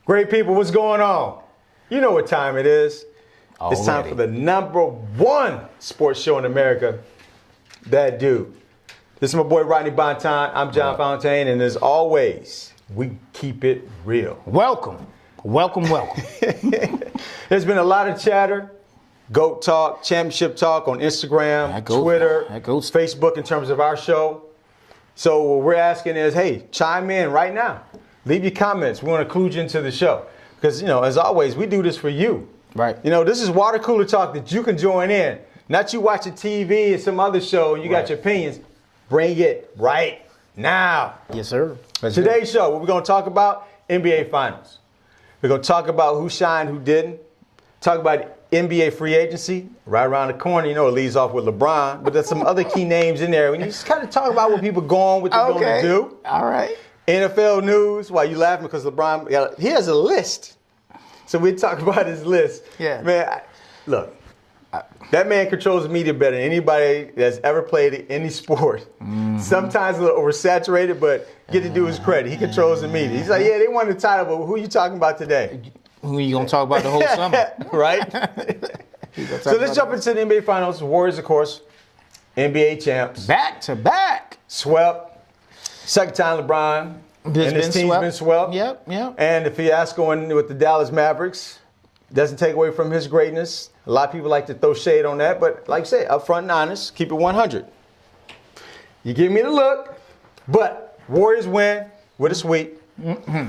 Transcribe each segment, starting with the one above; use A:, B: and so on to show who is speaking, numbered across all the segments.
A: Great people, what's going on? You know what time it is.
B: Already.
A: It's time for the #1 sports show in America, That Dude. This is my boy Rodney Bonton. I'm John Fontaine, and as always, we keep it real.
B: Welcome.
A: There's been a lot of chatter, GOAT talk, championship talk on Instagram, Twitter, Facebook in terms of our show. So what we're asking is, hey, chime in right now. Leave your comments. We want to include you into the show. Because, as always, we do this for you.
B: Right.
A: This is water cooler talk that you can join in. Not you watching TV and some other show and you got your opinions. Bring it right now.
B: Yes, sir.
A: Today's show, what we're going to talk about, NBA Finals. We're going to talk about who shined, who didn't. Talk about NBA free agency right around the corner. It leads off with LeBron, but there's some other key names in there. We need to kind of talk about what people going, what they're going to do.
B: All right.
A: NFL news. Why you laughing? Because LeBron, he has a list. So we talk about his list.
B: Yeah.
A: Man, look, that man controls the media better than anybody that's ever played any sport. Mm-hmm. Sometimes a little oversaturated, but get to do his credit. He controls the media. He's like, yeah, they won the title, but who are you talking about today?
B: Who are you going to talk about the whole summer?
A: Right? So let's jump into the NBA Finals. Warriors, of course, NBA champs.
B: Back to back.
A: Swept. Second time LeBron and his team's been swept.
B: Yep.
A: And the fiasco with the Dallas Mavericks doesn't take away from his greatness. A lot of people like to throw shade on that, but like I say, upfront and honest, keep it 100. You give me the look, but Warriors win with a sweep. Mm-hmm.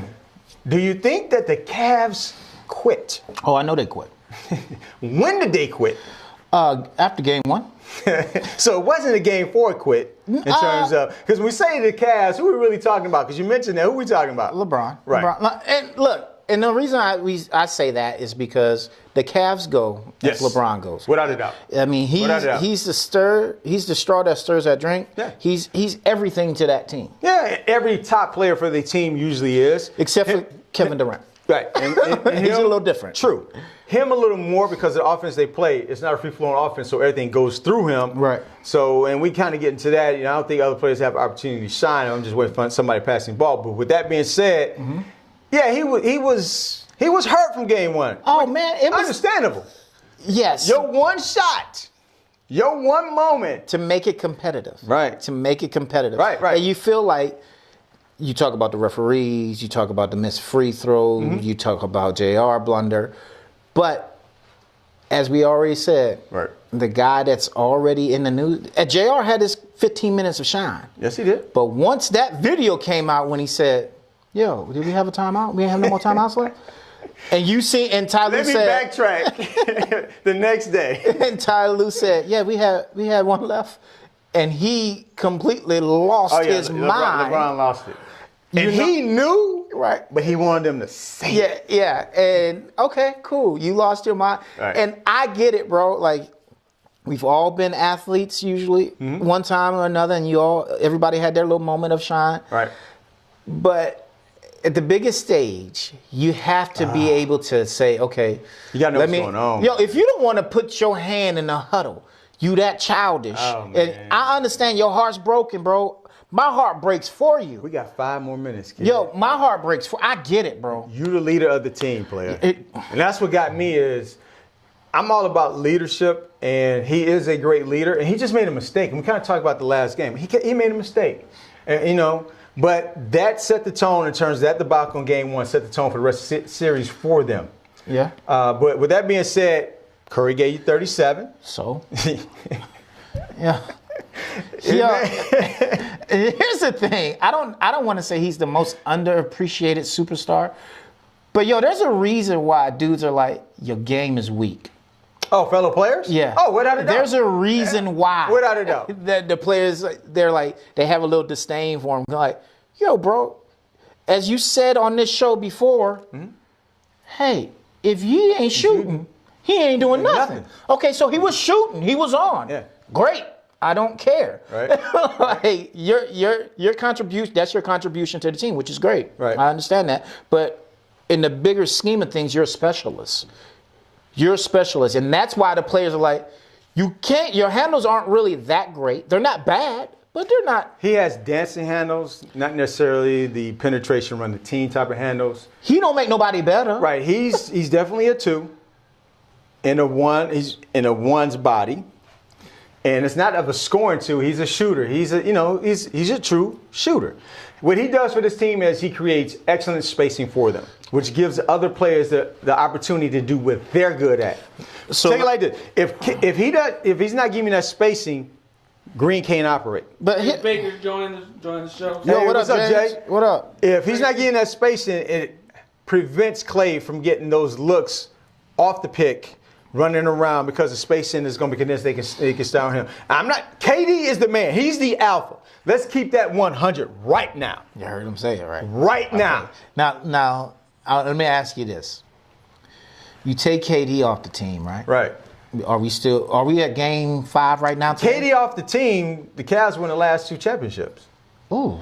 A: Do you think that the Cavs quit?
B: Oh, I know they quit.
A: When did they quit?
B: After game one.
A: So it wasn't a game 4 quit in terms of, because when we say the Cavs, who are we really talking about? Because you mentioned that, who are we talking about?
B: LeBron.
A: Right.
B: LeBron. And look, and the reason I say that is because the Cavs go as LeBron goes.
A: Without a doubt.
B: I mean, he's the straw that stirs that drink.
A: Yeah.
B: He's everything to that team.
A: Yeah, every top player for the team usually is.
B: Except for Kevin Durant.
A: Right. And
B: he's a little different.
A: True. Him a little more because of the offense they play. It's not a free-flowing offense, so everything goes through him.
B: Right.
A: So, and we kind of get into that. I don't think other players have opportunity to shine. I'm just waiting for somebody passing the ball. But with that being said, yeah, he was hurt from game one.
B: Oh, man. It was
A: understandable.
B: Yes.
A: Your one shot. Your one moment.
B: To make it competitive.
A: Right.
B: To make it competitive.
A: Right.
B: And you feel like, you talk about the referees, you talk about the missed free throws, you talk about JR blunder. But as we already said, the guy that's already in the news, JR had his 15 minutes of shine.
A: Yes, he did.
B: But once that video came out when he said, yo, did we have a timeout? We have no more timeouts left? And you see, and Ty Lue said.
A: Let me backtrack the next day.
B: And Ty Lue said, yeah, we had one left. And he completely lost his mind.
A: LeBron lost it. And he knew,
B: right?
A: But he wanted them to say it.
B: Yeah. And okay, cool. You lost your mind.
A: Right.
B: And I get it, bro. Like, we've all been athletes usually, one time or another, and everybody had their little moment of shine.
A: Right.
B: But at the biggest stage, you have to be able to say, okay,
A: you gotta know what's going on.
B: If you don't want to put your hand in the huddle, you that childish.
A: Oh,
B: and I understand your heart's broken, bro. My heart breaks for you.
A: We got 5 more minutes, kid.
B: Yo, my heart breaks I get it, bro.
A: You the leader of the team, player. And that's what got me is I'm all about leadership, and he is a great leader, and he just made a mistake. And we kind of talked about the last game. He made a mistake, and, but that set the tone in terms of that debacle in game 1 set the tone for the rest of the series for them.
B: Yeah.
A: But with that being said, Curry gave you 37.
B: So? Yeah. Here's the thing. I don't want to say he's the most underappreciated superstar, but there's a reason why dudes are like, your game is weak.
A: Oh, fellow players?
B: Yeah.
A: Oh, without a doubt.
B: There's a reason why.
A: Without a doubt.
B: That the players, they have a little disdain for him. They're like, yo, bro, as you said on this show before, hey, if he ain't shooting, he ain't doing nothing. Okay, so he was shooting. He was on.
A: Yeah.
B: Great. I don't care.
A: Right.
B: Like, your contribution, that's your contribution to the team, which is great.
A: Right.
B: I understand that. But in the bigger scheme of things, you're a specialist. You're a specialist. And that's why the players are like, your handles aren't really that great. They're not bad, But they're not.
A: He has dancing handles, not necessarily the penetration run the team type of handles.
B: He don't make nobody better.
A: Right. He's definitely a 2. In a 1, he's in a 1's body. And it's not of a scoring 2. He's a shooter. He's a true shooter. What he does for this team is he creates excellent spacing for them, which gives other players the opportunity to do what they're good at. So take it like this: if he's not giving that spacing, Green can't operate.
C: But Baker join the show.
A: Yo,
B: what up, Jay?
A: What up? If he's not getting that spacing, it prevents Clay from getting those looks off the pick, running around, because the spacing is going to be condensed. They can stay on him. KD is the man. He's the alpha. Let's keep that 100 right now.
B: You heard him say it, right?
A: Right now.
B: Now, let me ask you this. You take KD off the team, right?
A: Right.
B: Are we at game 5 right now?
A: KD off the team, the Cavs won the last 2 championships.
B: Ooh.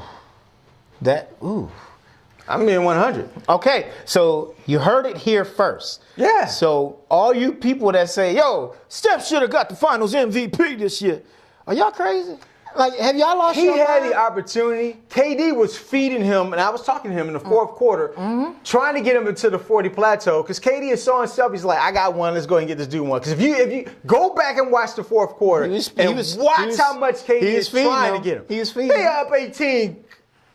A: I'm in 100.
B: Okay, so you heard it here first.
A: Yeah.
B: So all you people that say, yo, Steph should have got the finals MVP this year. Are y'all crazy? Like, have y'all lost your mind?
A: He had the opportunity. KD was feeding him, and I was talking to him in the fourth quarter, trying to get him into the 40 plateau, because KD is so himself. He's like, I got one. Let's go and get this dude one. Because if you go back and watch the fourth quarter watch how much KD is trying to get him.
B: He was feeding
A: They up 18.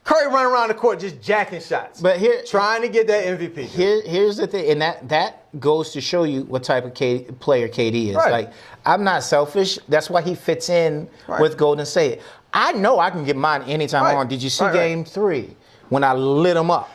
A: Curry running around the court just jacking shots.
B: But here,
A: trying to get that MVP.
B: Here's the thing, and that goes to show you what type of player KD is.
A: Right.
B: Like, I'm not selfish. That's why he fits in with Golden State. I know I can get mine anytime I want. Did you see Game 3 when I lit him up?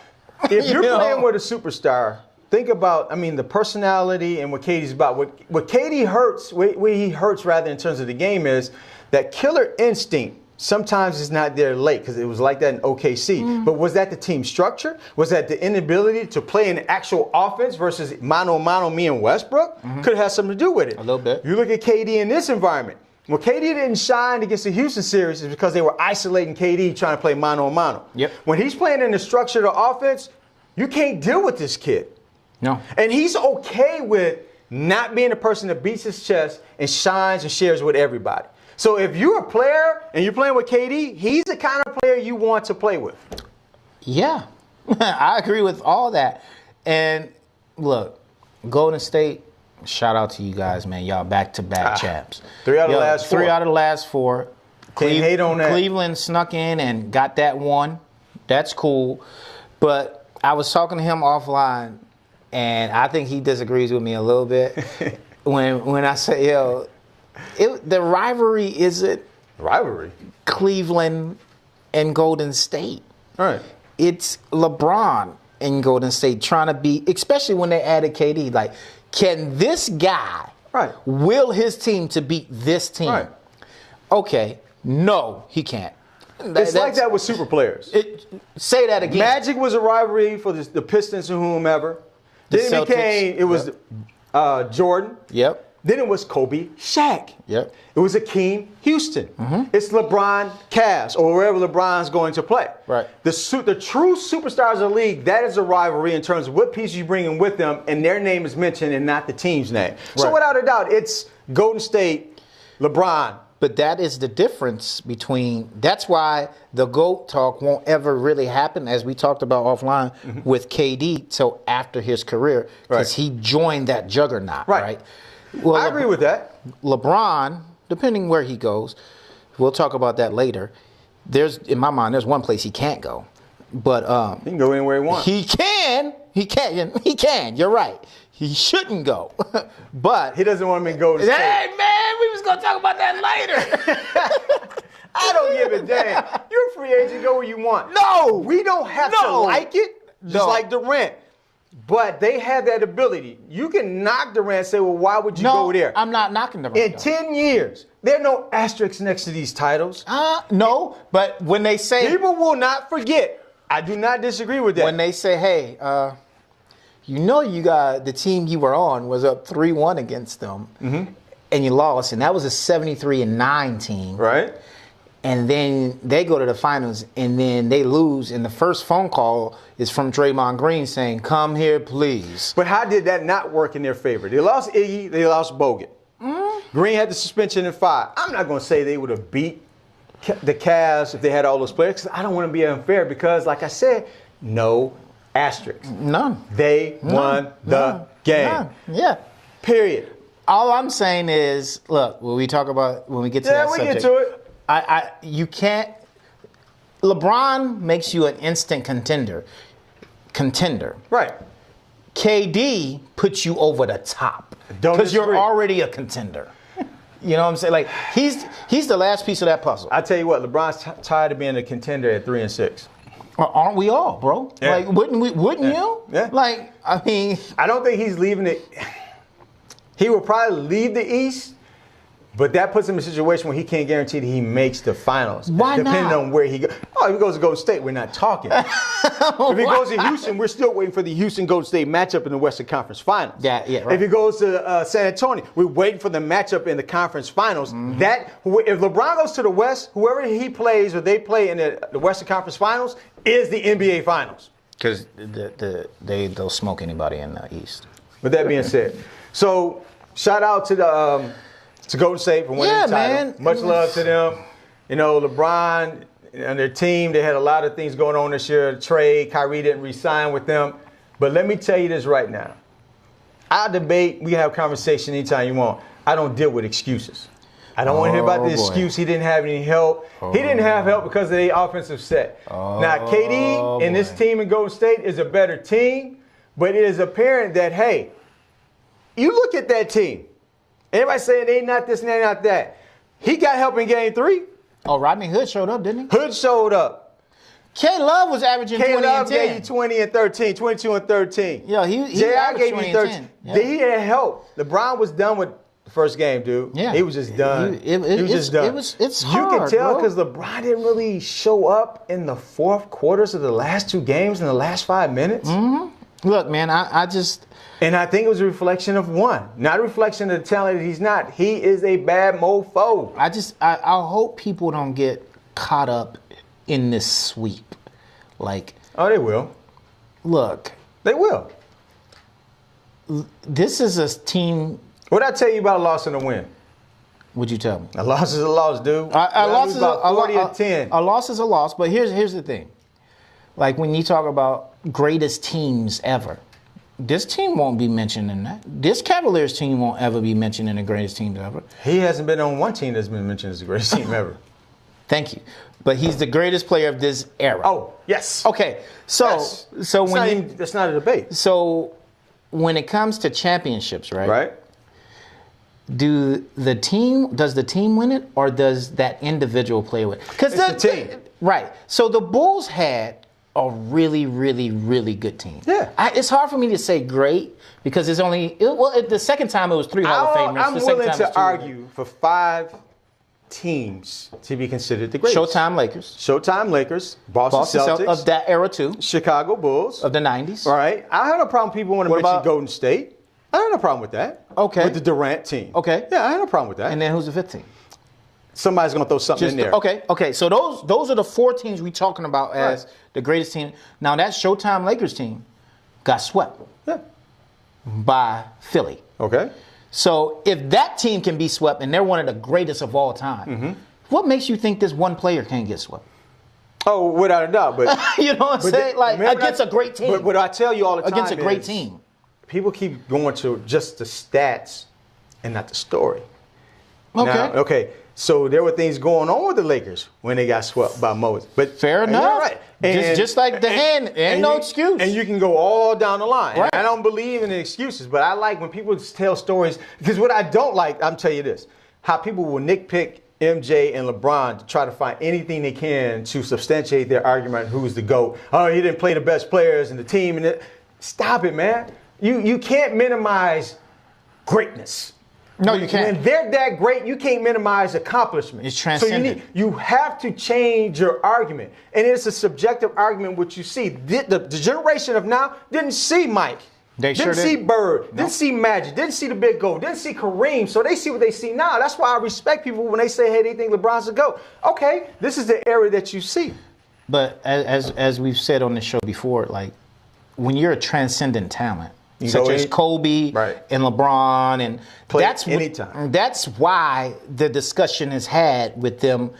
A: If you're playing with a superstar, think about, the personality and what KD's about. What KD hurts, where he hurts rather in terms of the game, is that killer instinct. Sometimes it's not there late, because it was like that in OKC. But was that the team structure? Was that the inability to play an actual offense versus mano me and Westbrook? Could have something to do with it.
B: A little bit.
A: You look at KD in this environment. Well, KD didn't shine against the Houston series is because they were isolating KD trying to play mano.
B: Yep.
A: When he's playing in the structured offense, you can't deal with this kid.
B: No.
A: And he's okay with not being a person that beats his chest and shines and shares with everybody. So if you're a player and you're playing with KD, he's the kind of player you want to play with.
B: Yeah, I agree with all that. And look, Golden State, shout out to you guys, man. Y'all back-to-back champs.
A: 3 out of the last 4.
B: 3 out of the last 4.
A: Can't hate on that.
B: Cleveland snuck in and got that one. That's cool. But I was talking to him offline, and I think he disagrees with me a little bit when I say, yo, the rivalry isn't Cleveland and Golden State.
A: All right.
B: It's LeBron and Golden State trying to be, especially when they added KD, like, can this guy will his team to beat this team?
A: Right.
B: Okay, no, he can't.
A: It's like that with super players.
B: Say that again.
A: Magic was a rivalry for the Pistons and whomever. Then it was Jordan.
B: Yep.
A: Then it was Kobe, Shaq.
B: Yep.
A: It was Hakeem, Houston. It's LeBron, Cavs, or wherever LeBron's going to play.
B: Right.
A: The true superstars of the league, that is a rivalry in terms of what pieces you bring in with them, and their name is mentioned and not the team's name. So without a doubt, it's Golden State, LeBron.
B: But that is the difference between, that's why the GOAT talk won't ever really happen, as we talked about offline, with KD till after his career, because he joined that juggernaut, right? Well,
A: I agree with that.
B: LeBron, depending where he goes, we'll talk about that later. In my mind, there's one place he can't go. But
A: he can go anywhere he wants.
B: He can. You're right. He shouldn't go. But
A: he doesn't want him to go to State.
B: Hey, man, we was going to talk about that later.
A: I don't give a damn. You're a free agent. Go where you want.
B: No.
A: We don't have to like it, just like Durant. But they have that ability. You can knock Durant and say, well, why would you go there?
B: I'm not knocking Durant.
A: In 10 years, there are no asterisks next to these titles.
B: No, but when they say...
A: People will not forget. I do not disagree with that.
B: When they say, hey, you got the team you were on was up 3-1 against them, and you lost, and that was a 73-9 team.
A: Right.
B: And then they go to the finals, and then they lose, and the first phone call is from Draymond Green saying, come here, please.
A: But how did that not work in their favor? They lost Iggy, they lost Bogut. Green had the suspension in 5. I'm not going to say they would have beat the Cavs if they had all those players. 'Cause I don't want to be unfair because, like I said, no asterisk.
B: None.
A: They won the game.
B: None. Yeah.
A: Period.
B: All I'm saying is, look, when we get to that subject,
A: get to it.
B: You can't. LeBron makes you an instant contender.
A: Right.
B: KD puts you over the top
A: Don't
B: because you're
A: disagree.
B: already a contender. You know what I'm saying? Like he's the last piece of that puzzle.
A: I tell you what, LeBron's tired of being a contender at 3-6.
B: Aren't we all, bro?
A: Yeah.
B: Like, wouldn't you?
A: Yeah.
B: Like, I mean,
A: I don't think he's leaving it. He will probably leave the East, but that puts him in a situation where he can't guarantee that he makes the finals.
B: Why
A: Depending
B: not?
A: on where he goes. Oh, if he goes to Golden State, we're not talking. If he goes to Houston, we're still waiting for the Houston-Golden State matchup in the Western Conference Finals.
B: Yeah, right.
A: If he goes to San Antonio, we're waiting for the matchup in the Conference Finals.
B: Mm-hmm.
A: If LeBron goes to the West, whoever he plays or they play in the Western Conference Finals is the NBA Finals.
B: because they'll smoke anybody in the East.
A: With that being said, so shout out to the to Golden State for winning the title.
B: Man.
A: Much love to them. You know, LeBron and their team, they had a lot of things going on this year. Trade, Kyrie didn't re-sign with them. But let me tell you this right now. Our debate, we can have a conversation anytime you want. I don't deal with excuses. I don't want to hear about the excuse he didn't have any help. He didn't have help because of the offensive set. Now, KD and this team in Golden State is a better team, but it is apparent that, hey, you look at that team. Everybody saying they not this and they not that. He got help in game 3.
B: Oh, Rodney Hood showed up, didn't he?
A: Hood showed up.
B: K Love was averaging 20
A: K-Love
B: and 10.
A: gave you 20 and 13, 22 and 13.
B: Yeah, he
A: J.I.
B: averaged
A: gave
B: 20
A: you
B: and
A: 13.
B: 10. Yeah.
A: He had help. LeBron was done with the first game, dude.
B: Yeah.
A: He was just done.
B: He was
A: just done.
B: It's
A: you
B: hard,
A: can tell
B: bro.
A: because LeBron didn't really show up in the fourth quarters of the last 2 games in the last 5 minutes.
B: Mm-hmm. Look, man, I just...
A: And I think it was a reflection of one, not a reflection of the talent that he's not. He is a bad mofo.
B: I hope people don't get caught up in this sweep. Like,
A: Oh, they will.
B: look,
A: They will.
B: this is a team.
A: What did I tell you about a loss and a win?
B: What'd you tell me?
A: A loss is a loss, dude.
B: A loss is
A: about 40 or 10.
B: A loss is a loss, but here's the thing. Like when you talk about greatest teams ever, this team won't be mentioned in that. This Cavaliers team won't ever be mentioned in the greatest teams ever.
A: He hasn't been on one team that's been mentioned as the greatest team ever.
B: Thank you. But he's the greatest player of this era.
A: Oh, yes.
B: Okay. So
A: Yes.
B: so when
A: That's not a debate.
B: so when it comes to championships, right?
A: Right?
B: Does the team win it, or does that individual player win? Because
A: It's the team.
B: right? So the Bulls had a really, really, really good team.
A: Yeah.
B: It's hard for me to say great because it's only the second time it was 3 Hall of Famers.
A: I'm
B: The second
A: willing
B: time it was
A: to
B: 2.
A: argue for 5 teams to be considered the greatest.
B: Showtime Lakers,
A: Showtime Lakers, Boston Celtics,
B: of that era too,
A: Chicago Bulls.
B: of the 90s.
A: All right. I have no problem people want to mention
B: about-
A: Golden State. I have no problem with that.
B: Okay.
A: With the Durant team.
B: Okay.
A: Yeah, I have no problem with that.
B: And then who's the 5th team?
A: Somebody's going to throw something in there.
B: Okay. So those are the 4 teams we're talking about as
A: Right.
B: the greatest team. Now that Showtime Lakers team got swept
A: Yeah.
B: by Philly.
A: Okay.
B: So if that team can be swept and they're one of the greatest of all time,
A: Mm-hmm.
B: what makes you think this one player can't get swept?
A: Oh, without a doubt. But
B: You know what I'm
A: but
B: saying? Like
A: remember
B: against
A: that-
B: a great team.
A: But what I tell you all the time
B: against a great
A: is
B: team.
A: people keep going to just the stats and not the story.
B: Okay.
A: Now, okay. So there were things going on with the Lakers when they got swept by Moses. But
B: Fair
A: and
B: enough.
A: you're right.
B: Just like the hand, ain't no excuse.
A: And you can go all down the line.
B: Right.
A: I don't believe in the excuses, but I like when people tell stories. Because what I don't like, I'm telling you this, how people will nitpick MJ and LeBron to try to find anything they can to substantiate their argument who's the GOAT. Oh, he didn't play the best players in the team. Stop it, man. You can't minimize greatness.
B: No, you can't.
A: When they're that great, you can't minimize accomplishment.
B: It's transcendent.
A: So you have to change your argument. And it's a subjective argument, what you see. The generation of now didn't see Mike.
B: They
A: didn't
B: sure
A: see
B: didn't.
A: Bird. Didn't see Magic. Didn't see the big goal. Didn't see Kareem. So they see what they see now. That's why I respect people when they say, hey, they think LeBron's a GOAT. Okay, this is the era that you see.
B: But as we've said on the show before, like when you're a transcendent talent,
A: You
B: such
A: go
B: as
A: in-
B: Kobe
A: Right.
B: and LeBron, and
A: Play
B: that's
A: anytime.
B: That's why the discussion is had with them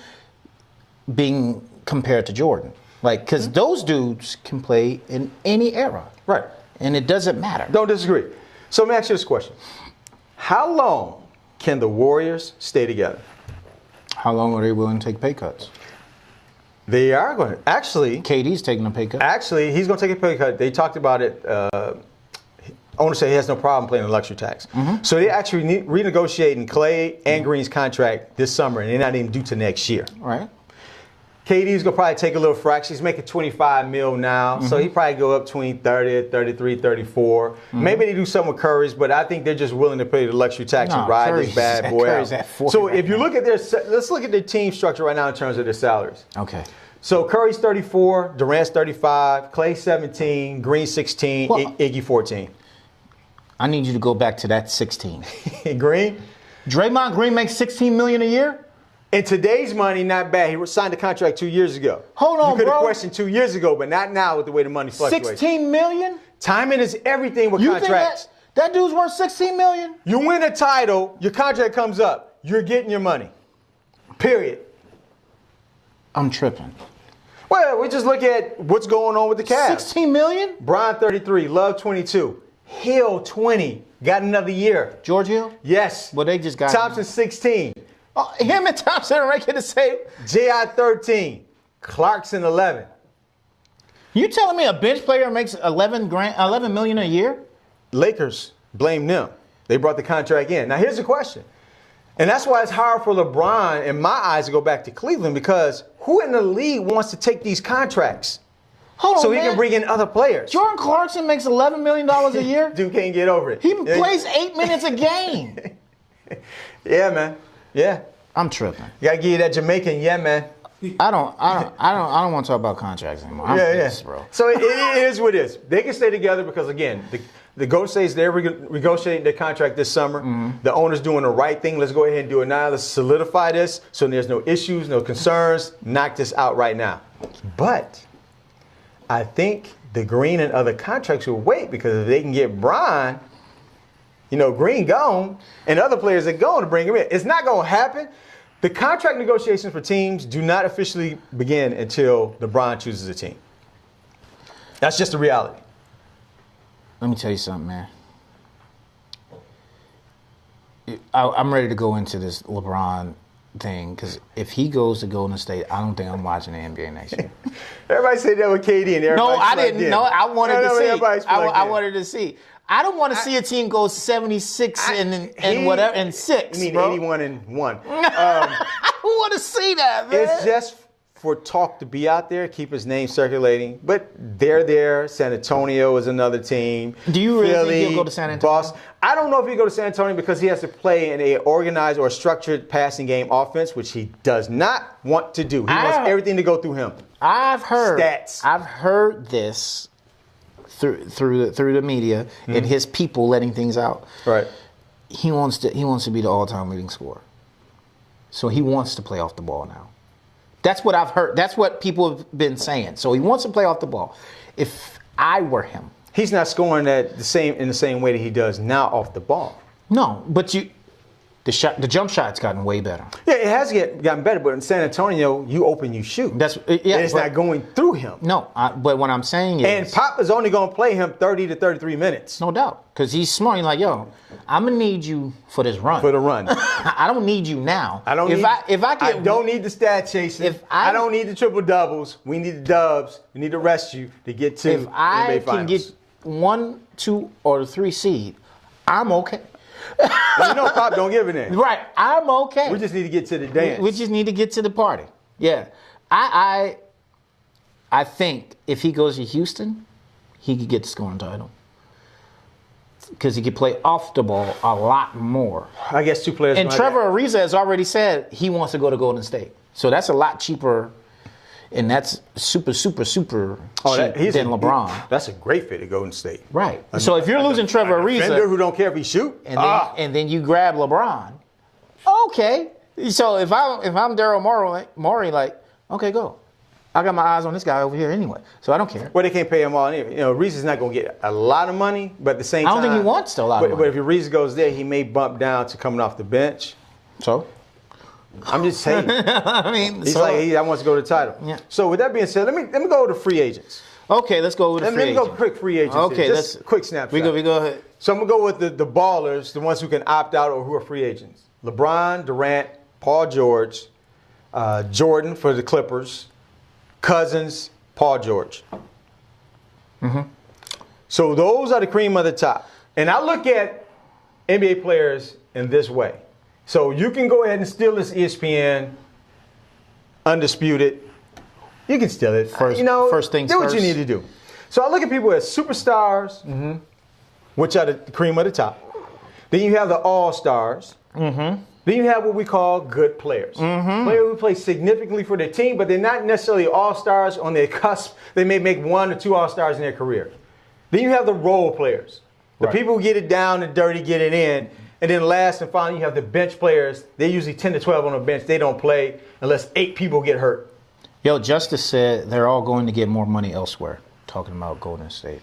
B: being compared to Jordan. Like, because those dudes can play in any era.
A: Right.
B: And it doesn't matter.
A: Don't disagree. So let me ask you this question. How long can the Warriors stay together?
B: How long are they willing to take pay cuts?
A: They are going to. Actually,
B: KD's taking a pay cut.
A: Actually, he's going to take a pay cut. They talked about it. Owner said he has no problem paying the luxury tax. So they actually renegotiating Clay and Green's contract this summer, and they're not even due to next year.
B: Right.
A: KD's going to probably take a little fraction. He's making $25 million now, so he probably go up between 30, 33, 34. Maybe they do something with Curry's, but I think they're just willing to pay the luxury tax and ride this bad boy out. So if you look at let's look at their team structure right now in terms of their salaries.
B: Okay.
A: So Curry's 34, Durant's 35, Clay 17, Green 16, Iggy 14.
B: I need you to go back to that 16.
A: Green?
B: Draymond Green makes $16 million a year?
A: In today's money, not bad. He signed a contract 2 years ago.
B: Hold on,
A: you could have
B: bro.
A: questioned 2 years ago, but not now with the way the money fluctuates.
B: $16 million?
A: Timing is everything with
B: You
A: contracts.
B: think that dude's worth $16 million?
A: You win a title, your contract comes up, you're getting your money. Period.
B: I'm tripping.
A: Well, we just look at what's going on with the Cavs.
B: $16 million?
A: Bron 33, Love 22, Hill 20, got another year.
B: George Hill?
A: Yes.
B: Well, they just got
A: Thompson 16.
B: Oh, him and Thompson are making the same.
A: J.I. 13, Clarkson 11.
B: You telling me a bench player makes $11 million a year?
A: Lakers blame them. They brought the contract in. Now, here's the question. And that's why it's hard for LeBron, in my eyes, to go back to Cleveland, because who in the league wants to take these contracts?
B: Hold on,
A: so he
B: man.
A: can bring in other players.
B: Jordan Clarkson makes $11 million a year?
A: Dude can't get over it.
B: He plays 8 minutes a game.
A: Yeah, man. Yeah.
B: I'm tripping.
A: You gotta give you that Jamaican, yeah, man.
B: I don't want to talk about contracts anymore. I'm pissed, bro.
A: So it is what it is. They can stay together because, again, the Golden State's they're negotiating their contract this summer. The owner's doing the right thing. Let's go ahead and do it now. Let's solidify this so there's no issues, no concerns. Knock this out right now. But I think the Green and other contracts will wait, because if they can get Bron, Green gone, and other players are going to bring him in. It's not going to happen. The contract negotiations for teams do not officially begin until LeBron chooses a team. That's just the reality.
B: Let me tell you something, man. I'm ready to go into this LeBron thing, because if he goes to Golden State, I don't think I'm watching the NBA next year.
A: Everybody said that with KD, and everybody.
B: No, I didn't. No, I wanted to see. I
A: wanted
B: wanted to see. I don't want to see a team go 76 and whatever and 6.
A: You mean
B: bro.
A: 81-1?
B: I don't want to see that, man.
A: It's just for talk to be out there, keep his name circulating. But they're there. San Antonio is another team.
B: Do you really
A: Philly,
B: think he'll go to San Antonio?
A: Boston. I don't know if he'll go to San Antonio, because he has to play in a organized or structured passing game offense, which he does not want to do. He wants everything to go through him.
B: I've heard
A: stats.
B: I've heard this through the media and his people letting things out.
A: Right.
B: He wants to be the all-time leading scorer. So he wants to play off the ball now. That's what I've heard. That's what people have been saying. So he wants to play off the ball. If I were him,
A: he's not scoring in the same way that he does now off the ball.
B: No, but the jump shot's gotten way better.
A: Yeah, it has gotten better, but in San Antonio, you open, you shoot. It's not going through him.
B: No, but what I'm saying is,
A: and Pop is only going to play him 30 to 33 minutes.
B: No doubt, because he's smart. He's like, yo, I'm gonna need you for this run.
A: For the run.
B: I don't need you now.
A: I don't need the stat chasing. I don't need the triple doubles. We need the dubs. We need to rest you to get to
B: If I
A: NBA
B: can
A: Finals.
B: get 1, 2, or 3 seed, I'm okay.
A: Well, Pop don't give it in.
B: Right, I'm okay.
A: We just need to get to the dance.
B: We just need to get to the party. Yeah, I think if he goes to Houston, he could get the scoring title, because he could play off the ball a lot more.
A: I guess 2 players.
B: And Trevor Ariza has already said he wants to go to Golden State, so that's a lot cheaper. And that's super cheap than LeBron.
A: That's a great fit at Golden State.
B: Right. So if you're losing Trevor Ariza,
A: defender who don't care if he shoot,
B: and then you grab LeBron, okay. So if I'm Daryl Morey, like, okay, go. I got my eyes on this guy over here anyway, so I don't care.
A: Well, they can't pay him all anyway. Ariza's not going to get a lot of money, but at the same time,
B: I don't think he wants a lot of money.
A: But if Ariza goes there, he may bump down to coming off the bench.
B: So?
A: I'm just saying.
B: I mean,
A: He's like, I want to go to the title.
B: Yeah.
A: So with that being said, let me go to free agents.
B: okay, let's go with the free
A: Let me go
B: agent.
A: quick free agents.
B: Okay,
A: here. Just
B: let's
A: quick snapshot.
B: We go ahead.
A: So I'm gonna go with the ballers, the ones who can opt out or who are free agents. LeBron, Durant, Paul George, Jordan for the Clippers, Cousins, Paul George. So those are the cream of the top. And I look at NBA players in this way. So you can go ahead and steal this ESPN Undisputed. You can steal it.
B: First things
A: do what
B: first.
A: you need to do. So I look at people as superstars, which are the cream of the top. Then you have the all-stars. Then you have what we call good players. Players who play significantly for their team, but they're not necessarily all-stars on their cusp. They may make 1 or 2 all-stars in their career. Then you have the role players. The people who get it down and dirty, get it in. And then last and finally, you have the bench players. They're usually 10 to 12 on the bench. They don't play unless 8 people get hurt.
B: Yo, Justice said they're all going to get more money elsewhere. Talking about Golden State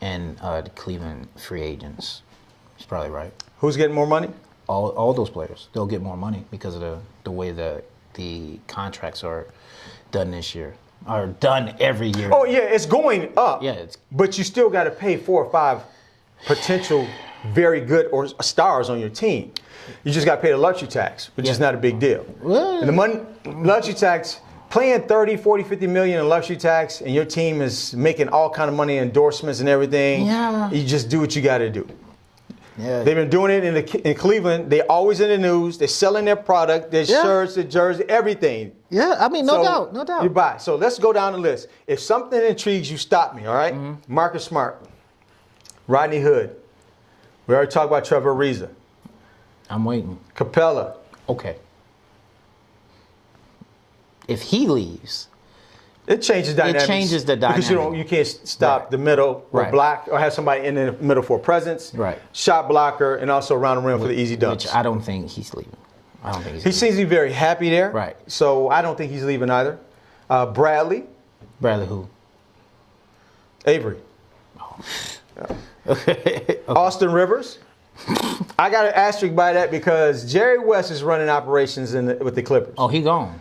B: and the Cleveland free agents. He's probably right.
A: Who's getting more money?
B: All those players, they'll get more money because of the way the contracts are done this year. Are done every year.
A: Oh, yeah, it's going up.
B: Yeah,
A: but you still got to pay 4 or 5 potential very good or stars on your team. You just got to pay the luxury tax, which is not a big deal.
B: Well,
A: And the luxury tax, paying 30, 40, 50 million in luxury tax, and your team is making all kind of money, endorsements and everything.
B: Yeah.
A: You just do what you got to do.
B: yeah.
A: They've been doing it in Cleveland. They're always in the news. They're selling their product, their shirts, their jersey, everything.
B: Yeah, I mean, no doubt.
A: You buy. So let's go down the list. If something intrigues you, stop me, all right? Marcus Smart, Rodney Hood. We already talked about Trevor Ariza.
B: I'm waiting.
A: Capella.
B: Okay. If he leaves,
A: It changes dynamics.
B: It changes the
A: Because
B: dynamic.
A: you can't stop the middle or
B: Right.
A: block or have somebody in the middle for a presence.
B: Right.
A: Shot blocker and also around the rim for the easy dunks.
B: which I don't think he's leaving. I don't think he's
A: He
B: leaving.
A: seems to be very happy there.
B: Right.
A: So I don't think he's leaving either. Bradley.
B: Bradley who?
A: Avery. Austin Rivers. I got an asterisk by that because Jerry West is running operations with the Clippers.
B: Oh, he gone.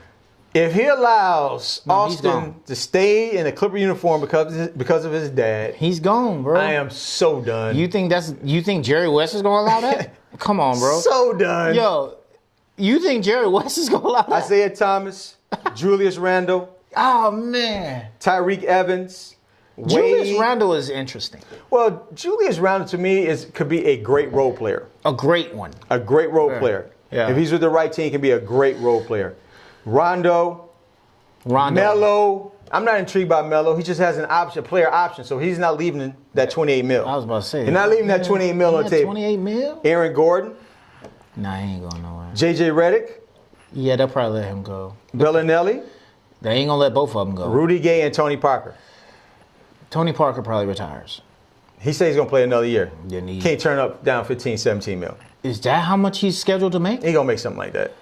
A: If he allows
B: No, he's
A: Austin
B: gone.
A: to stay in a Clipper uniform because of his dad,
B: He's gone, bro.
A: I am so done.
B: You think Jerry West is gonna allow that? Come on, bro.
A: So done.
B: Yo, you think Jerry West is gonna allow that?
A: Isaiah Thomas, Julius Randle,
B: Oh man.
A: Tyreek Evans,
B: Julius
A: Wade.
B: Randle is interesting.
A: Well, Julius Randle to me could be a great role player.
B: A great one.
A: A great role player.
B: Yeah.
A: If he's with the right team, he can be a great role player. Rondo, Melo. I'm not intrigued by Melo. He just has an option, player option, so he's not leaving that 28 mil.
B: I was about to say.
A: He's not leaving that 28 mil on the table.
B: 28 mil?
A: Aaron Gordon,
B: Nah, he ain't going nowhere.
A: JJ Redick,
B: Yeah, they'll probably let him go.
A: Bellinelli,
B: They ain't gonna let both of them go.
A: Rudy Gay, and Tony Parker.
B: Tony Parker probably retires.
A: He says he's going to play another year.
B: Then he-
A: Can't turn up down 15, 17 mil.
B: Is that how much he's scheduled to make?
A: He going to make something like that.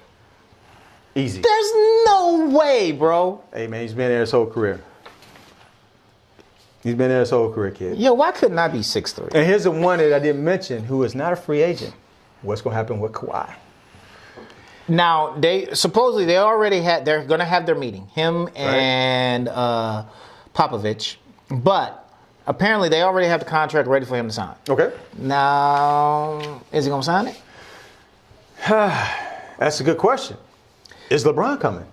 A: Easy.
B: There's no way, bro.
A: Hey, man, he's been there his whole career. He's been there his whole career, kid.
B: Yo, why couldn't I be 6'3"?
A: And here's the one that I didn't mention who is not a free agent. What's going to happen with Kawhi?
B: Now they're gonna have their meeting, him and Popovich, but apparently they already have the contract ready for him to sign.
A: Okay.
B: Now, is he gonna sign it?
A: That's a good question. Is LeBron coming?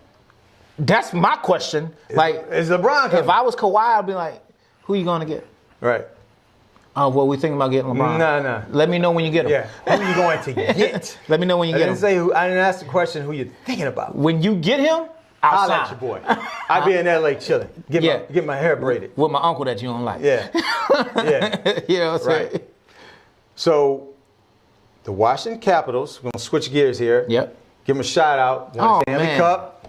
B: That's my question. Like,
A: Is LeBron coming?
B: if I was Kawhi, I'd be like, who you gonna get?
A: Right.
B: Oh, well, we thinking about getting LeBron.
A: Nah.
B: Let me know when you get him.
A: Yeah. Who are you going to get?
B: Let me know when you
A: I
B: get
A: didn't
B: him.
A: say who. I didn't ask the question who you're thinking about.
B: When you get him, I'll
A: I'll
B: sign.
A: at your boy. I'd be in LA chilling.
B: Yeah.
A: Get my hair braided.
B: With my uncle that you don't like.
A: Yeah. Yeah.
B: You know what I'm saying?
A: Right. So, the Washington Capitals, we're going to switch gears here.
B: Yep.
A: Give them a shout out. Won
B: Oh,
A: a Stanley
B: man.
A: Cup.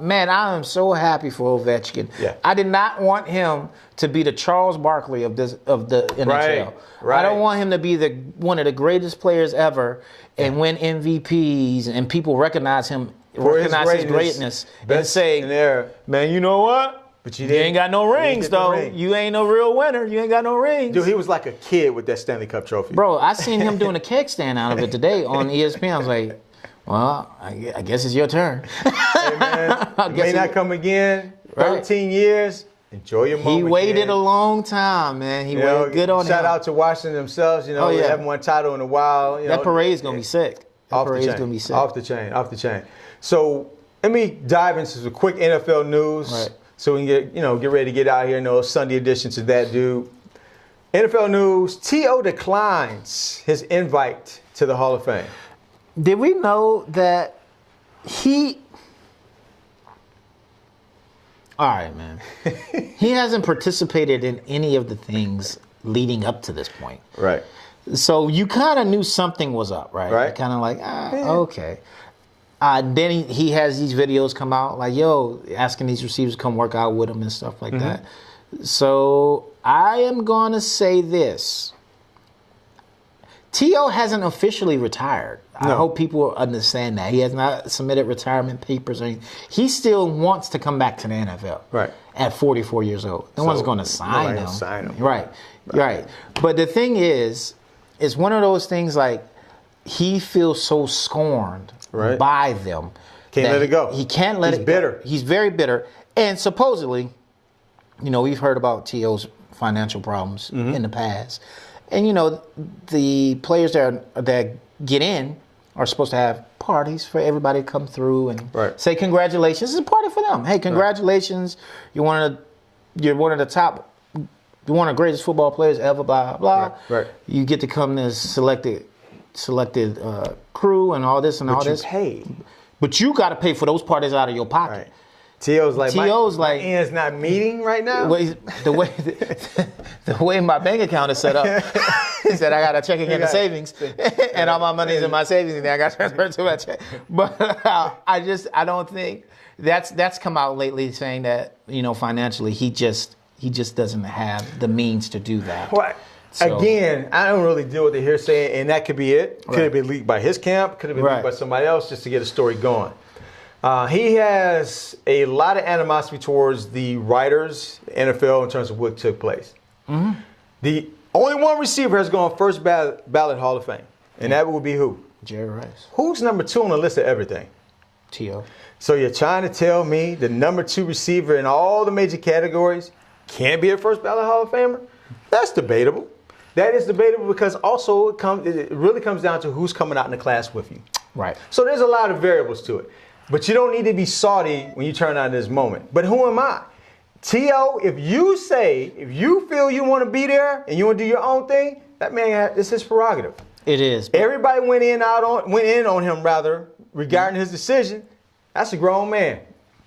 B: Man, I am so happy for Ovechkin.
A: Yeah.
B: I did not want him to be the Charles Barkley of the NHL.
A: Right.
B: I don't want him to be one of the greatest players ever and win MVPs and people recognize him, his greatness and
A: Best
B: say,
A: in there.
B: man, you know what?
A: But
B: You ain't got no rings,
A: get the
B: though.
A: ring.
B: You ain't no real winner. You ain't got no rings.
A: Dude, he was like a kid with that Stanley Cup trophy.
B: Bro, I seen him doing a keg stand out of it today on ESPN. I was like, Well, I guess it's your turn.
A: Hey, man, it may not come again. 13 years. Enjoy your moment.
B: He waited
A: kid.
B: a long time, man. He waited good on him.
A: Shout out to Washington themselves. You know, they haven't won a title in a while.
B: That parade's going to be sick.
A: Off the chain. So let me dive into some quick NFL news.
B: Right.
A: So we can get ready to get out here. Sunday edition to that dude. NFL news, T.O. declines his invite to the Hall of Fame.
B: Did we know that all right, man. He hasn't participated in any of the things leading up to this point.
A: Right.
B: So you kind of knew something was up, right?
A: Right.
B: Kind of like, okay. Then he has these videos come out like, asking these receivers to come work out with him and stuff like that. So I am going to say this. T.O. hasn't officially retired. No. I hope people understand that. He has not submitted retirement papers or anything. He still wants to come back to the NFL.
A: Right.
B: At 44 years old. No one's going to sign him. Right. But the thing is, it's one of those things like he feels so scorned by them.
A: Can't let it go.
B: He can't let it go. He's bitter. He's very bitter. And supposedly, we've heard about T.O.'s financial problems in the past. And, the players that get in are supposed to have parties for everybody to come through and say congratulations. It's a party for them. Hey, congratulations. You're one of the top, you're one of the greatest football players ever, blah, blah.
A: Right.
B: You get to come to selected crew and all this and all this. But you got to pay for those parties out of your pocket.
A: Right. T.O.'s like, my end's not meeting right now.
B: The way my bank account is set up is that I got a checking and a savings, and all my money's in my savings, and then I got transferred to my check. But I don't think that's come out lately saying that financially he just doesn't have the means to do that.
A: Well, again, I don't really deal with the hearsay, and that could be it. Could have been leaked by his camp. Could have been leaked by somebody else just to get a story going. He has a lot of animosity towards the writers, NFL, in terms of what took place. The only one receiver has gone first ballot Hall of Fame, and that would be who?
B: Jerry Rice.
A: Who's number 2 on the list of everything?
B: T.O.
A: So you're trying to tell me the number 2 receiver in all the major categories can't be a first ballot Hall of Famer? That's debatable. That is debatable because also it really comes down to who's coming out in the class with you.
B: Right.
A: So there's a lot of variables to it. But you don't need to be salty when you turn on this moment. But who am I? T.O., if you feel you want to be there and you want to do your own thing, that man, it's his prerogative.
B: It is.
A: Everybody went in on him regarding his decision. That's a grown man.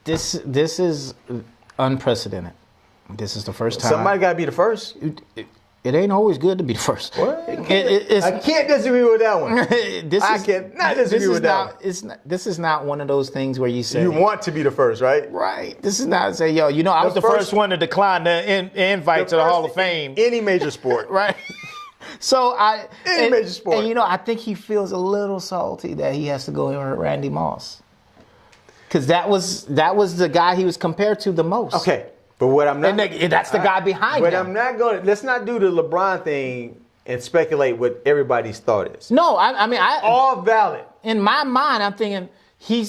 B: This is unprecedented. This is the first time.
A: Somebody got to be the first.
B: It ain't always good to be the first.
A: What? I can't disagree with that one. I cannot disagree with that one.
B: This is not one of those things where you say
A: you want to be the first, right?
B: Right. This is not say, I was the first one to decline the invite to the Hall of Fame.
A: Any major sport,
B: right? So
A: any major sport,
B: and I think he feels a little salty that he has to go here with Randy Moss, because that was the guy he was compared to the most.
A: Okay. But what I'm not,
B: and that's the guy behind him.
A: But I'm not going to. Let's not do the LeBron thing and speculate what everybody's thought is.
B: No, I mean,
A: all valid.
B: In my mind, I'm thinking he.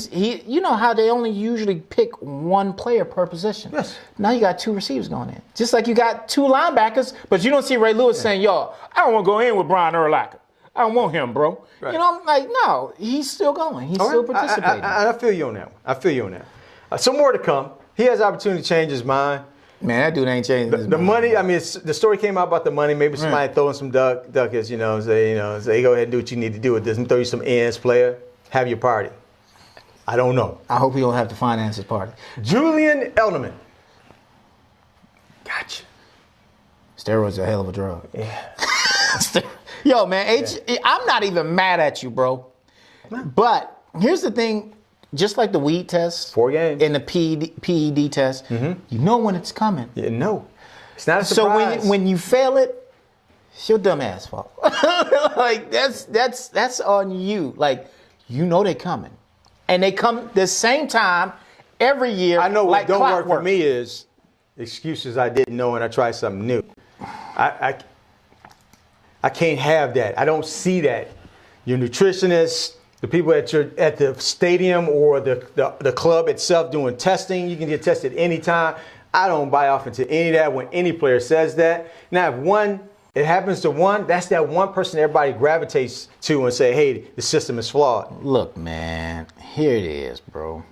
B: You know how they only usually pick one player per position.
A: Yes.
B: Now you got 2 receivers going in, just like you got 2 linebackers, but you don't see Ray Lewis saying, I don't want to go in with Brian Urlacher. I don't want him, bro. Right. I'm like, no, he's still going. He's still participating.
A: I feel you on that one. Some more to come. He has the opportunity to change his mind.
B: Man, that dude ain't changing his mind.
A: The money, I mean, the story came out about the money. Maybe somebody throwing some ducats, say, go ahead and do what you need to do. It doesn't throw you some ends, player. Have your party. I don't know.
B: I hope you don't have to finance his party.
A: Julian Edelman. Gotcha.
B: Steroids are a hell of a drug.
A: Yeah.
B: Yo, man, I'm not even mad at you, bro. But here's the thing. Just like the weed test,
A: 4 games,
B: and the PED test, you know when it's coming.
A: Yeah, no, it's not a surprise.
B: So when you fail it, it's your dumb ass fault. Like that's on you. Like they're coming, and they come the same time every year.
A: I know what don't
B: clockwork.
A: work for me is excuses I didn't know and I tried something new. I can't have that. I don't see that. Your nutritionist, the people at the stadium or the club itself doing testing. You can get tested anytime. I don't buy off into any of that when any player says that. Now, if it happens to one, that's that one person everybody gravitates to and say, hey, the system is flawed.
B: Look, man, here it is, bro.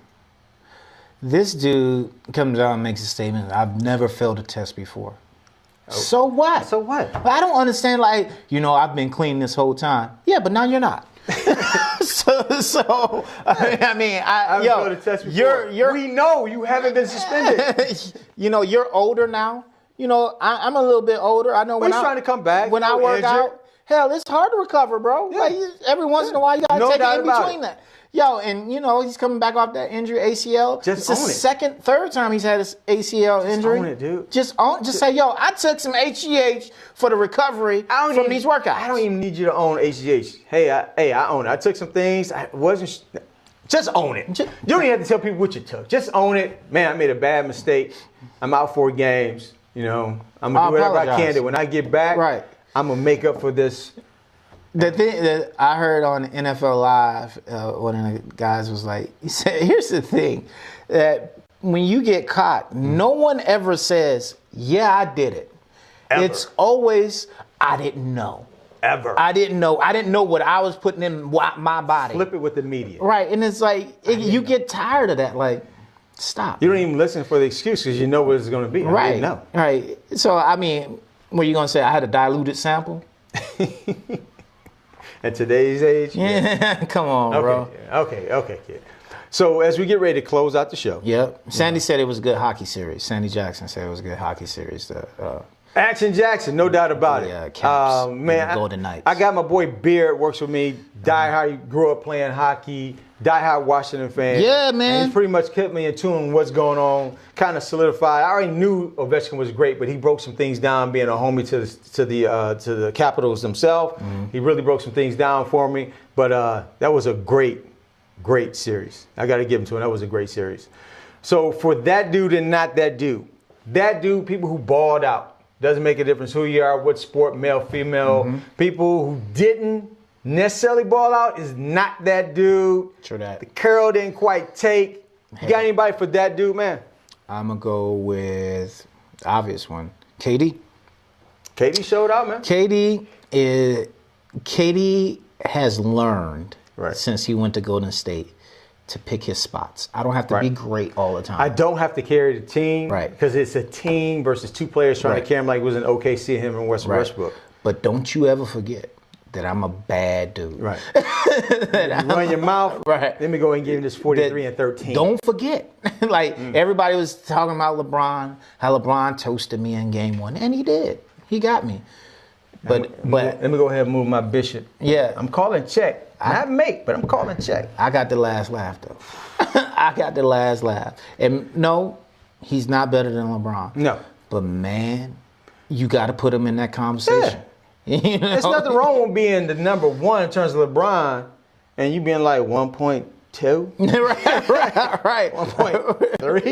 B: This dude comes out and makes a statement, I've never failed a test before. Oh. So what?
A: So what?
B: I don't understand, like, I've been clean this whole time. Yeah, but now you're not. so I mean,
A: failed a test before. We know you haven't been suspended.
B: You're older now. I'm a little bit older. I know
A: when he's trying to come back.
B: When I work out, hell, it's hard to recover, bro. Yeah. Like, every once in a while, you gotta take it in between that. Yo, and he's coming back off that injury, ACL.
A: Just own it.
B: Third time he's had his ACL injury.
A: Just own it, dude.
B: Just say, yo, I took some HGH for the recovery from these workouts.
A: I don't even need you to own HGH. Hey, I own it. I took some things. Just own it. You don't even have to tell people what you took. Just own it. Man, I made a bad mistake. I'm out 4 games. I'm going to do whatever I can to. When I get back, I'm going to make up for this.
B: The thing that I heard on NFL Live, one of the guys was like, he said, here's the thing, that when you get caught, no one ever says, yeah, I did it. Ever. It's always, I didn't know.
A: Ever.
B: I didn't know. I didn't know what I was putting in my body.
A: Flip it with the media.
B: Right. And it's like, you get tired of that. Like, stop.
A: You don't even listen for the excuse because you know what it's going to be.
B: Right.
A: I didn't know.
B: Right. So, I mean, what are you going to say? I had a diluted sample?
A: At today's age?
B: Yeah. Come on, bro.
A: Okay, kid. So as we get ready to close out the show.
B: Yep. Sandy said it was a good hockey series. Sandy Jackson said it was a good hockey series.
A: Action Jackson, no doubt about it.
B: Caps,
A: man,
B: Golden Knights.
A: I got my boy Beard, works with me. Diehard, grew up playing hockey. Diehard Washington fan.
B: Yeah, man.
A: And he's pretty much kept me in tune with what's going on. Kind of solidified. I already knew Ovechkin was great, but he broke some things down, being a homie to the Capitals themselves. Mm-hmm. He really broke some things down for me. But that was a great series. I got to give him to him. That was a great series. So for that dude and not that dude, people who balled out. Doesn't make a difference who you are, what sport, male, female. Mm-hmm. People who didn't necessarily ball out is not that dude.
B: True that.
A: The curl didn't quite take. You got anybody for that dude, man?
B: I'm going to go with the obvious one. KD.
A: KD showed out, man.
B: KD has learned since he went to Golden State to pick his spots. I don't have to be great all the time.
A: I don't have to carry the team.
B: Right.
A: Because it's a team versus 2 players trying to carry him like it was an OKC, him and Westbrook.
B: But don't you ever forget that I'm a bad dude.
A: Right. You run your mouth.
B: Right.
A: Let me go and give him this 43 and 13.
B: Don't forget. Everybody was talking about LeBron, how LeBron toasted me in game 1. And he did. He got me. But
A: let me go ahead and move my bishop.
B: Yeah.
A: I'm calling check. Not make, but I'm calling check.
B: I got the last laugh, though. I got the last laugh. And no, he's not better than LeBron.
A: No.
B: But, man, you got to put him in that conversation.
A: Yeah. There's nothing wrong with being the number 1 in terms of LeBron and you being like 1.2.
B: right.
A: 1.3.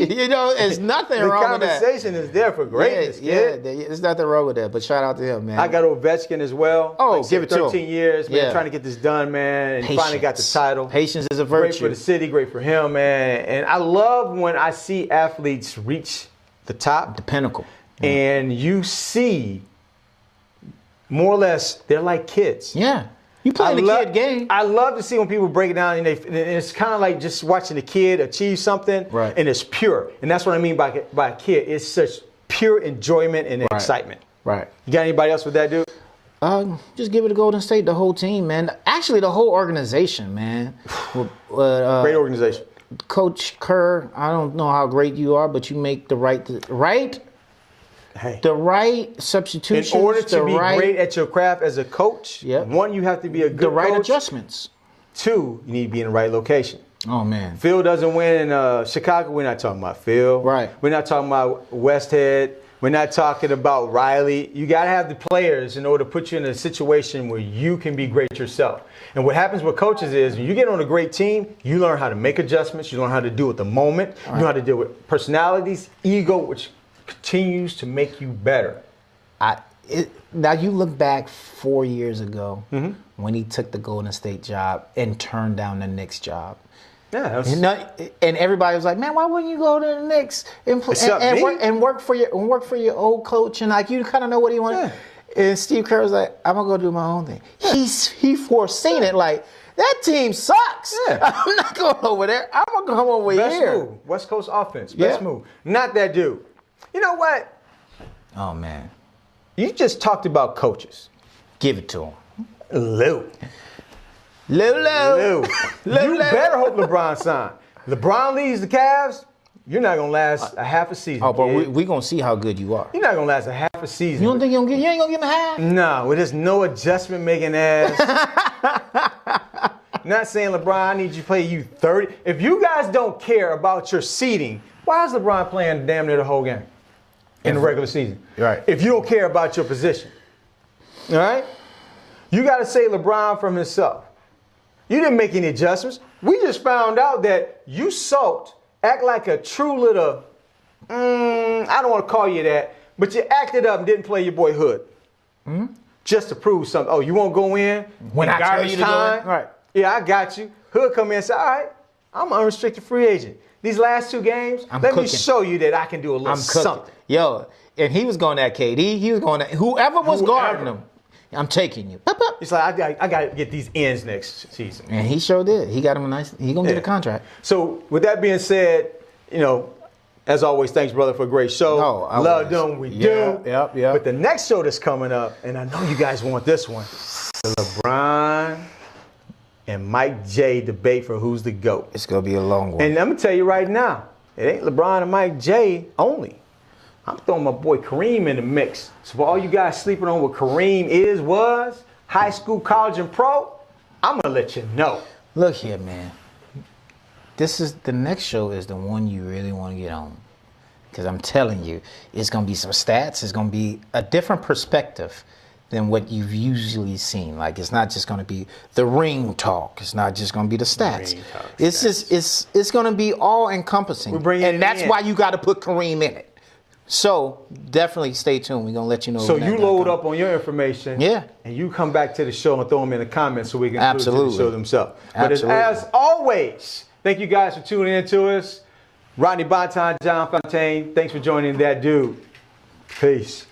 B: There's nothing wrong with that.
A: The conversation is there for greatness, kid.
B: There's nothing wrong with that. But shout out to him, man.
A: I got Ovechkin as well.
B: Oh, give it to him.
A: 13 years, man, trying to get this done, man. And he finally got the title.
B: Patience is a virtue.
A: Great for the city, great for him, man. And I love when I see athletes reach the top.
B: The pinnacle.
A: And you see, more or less, they're like kids.
B: Yeah. You playing the kid game.
A: I love to see when people break it down, and it's kind of like just watching a kid achieve something, and it's pure. And that's what I mean by a kid. It's such pure enjoyment and excitement.
B: Right.
A: You got anybody else with that, dude?
B: Just give it to Golden State, the whole team, man. Actually, the whole organization, man.
A: Great organization.
B: Coach Kerr, I don't know how great you are, but you make the right substitutions.
A: In order to be great at your craft as a coach, 1, you have to be a good coach.
B: The right adjustments.
A: 2, you need to be in the right location.
B: Oh, man.
A: Phil doesn't win in Chicago. We're not talking about Phil.
B: Right.
A: We're not talking about Westhead. We're not talking about Riley. You got to have the players in order to put you in a situation where you can be great yourself. And what happens with coaches is when you get on a great team, you learn how to make adjustments. You learn how to deal with the moment. You know how to deal with personalities, ego, which continues to make you better.
B: Now you look back 4 years ago
A: Mm-hmm.
B: when he took the Golden State job and turned down the Knicks job.
A: Yeah, that was,
B: And everybody was like, "Man, why wouldn't you go to the Knicks and work for your old coach?" And like you kind of know what he wanted.
A: Yeah.
B: And Steve Kerr was like, "I'm gonna go do my own thing." He foreseen it. Like that team sucks.
A: Yeah.
B: I'm not going over there. I'm gonna come over
A: best
B: here.
A: move. West Coast offense. Best
B: Yeah.
A: move. Not that dude. You know what?
B: Oh man,
A: You just talked about coaches.
B: give it to him.
A: Lou.
B: Lou.
A: You better hope LeBron sign. LeBron leaves the Cavs, you're not gonna last a half a season.
B: Oh, but
A: kid.
B: we gonna see how good you are.
A: You're not gonna last a half a season.
B: You don't think you ain't gonna give him half?
A: No, with this no adjustment making ass. Not saying LeBron, I need you to play you 30. If you guys don't care about your seeding, why is LeBron playing damn near the whole game in the regular season?
B: Right.
A: If you don't care about your position. All right? You got to say LeBron from himself. You didn't make any adjustments. We just found out that you sulked, act like a true little, I don't want to call you that, but you acted up and didn't play your boy Hood. Just to prove something. Oh, you won't go in?
B: When I tell
A: garbage
B: you to go in? Right.
A: Yeah, I got you. Hood come in and say, all right, I'm an unrestricted free agent. These last 2 games,
B: I'm
A: let me
B: cooking.
A: show you that I can do a little
B: I'm cooking.
A: something.
B: Yo, and he was going at KD. He was going at whoever was guarding him. I'm taking you. Pop, pop.
A: It's like, I got to get these ends next season.
B: And he sure did. He got him a nice. He gonna get a contract.
A: So with that being said, as always, thanks, brother, for a great show.
B: No, I
A: Love
B: was.
A: doing what we
B: Yeah,
A: do.
B: yep.
A: But the next show that's coming up, and I know you guys want this one, the LeBron and Mike J debate for who's the GOAT.
B: It's gonna be a long one.
A: And I'm going to tell you right now, it ain't LeBron and Mike J only. I'm throwing my boy Kareem in the mix. So for all you guys sleeping on what Kareem was, high school, college, and pro, I'm going to let you know.
B: Look here, man. The next show is the one you really want to get on. Because I'm telling you, it's going to be some stats. It's going to be a different perspective than what you've usually seen. Like, it's not just going to be the ring talk. It's not just going to be the stats. It's going to be all encompassing. And that's why you got to put Kareem in it. So definitely stay tuned. We're going to let you know.
A: So you load up on your information.
B: Yeah.
A: And you come back to the show and throw them in the comments so we can include it to the show themselves. But
B: Absolutely.
A: as always, thank you guys for tuning in to us. Rodney Bonton, John Fontaine, thanks for joining that dude. Peace.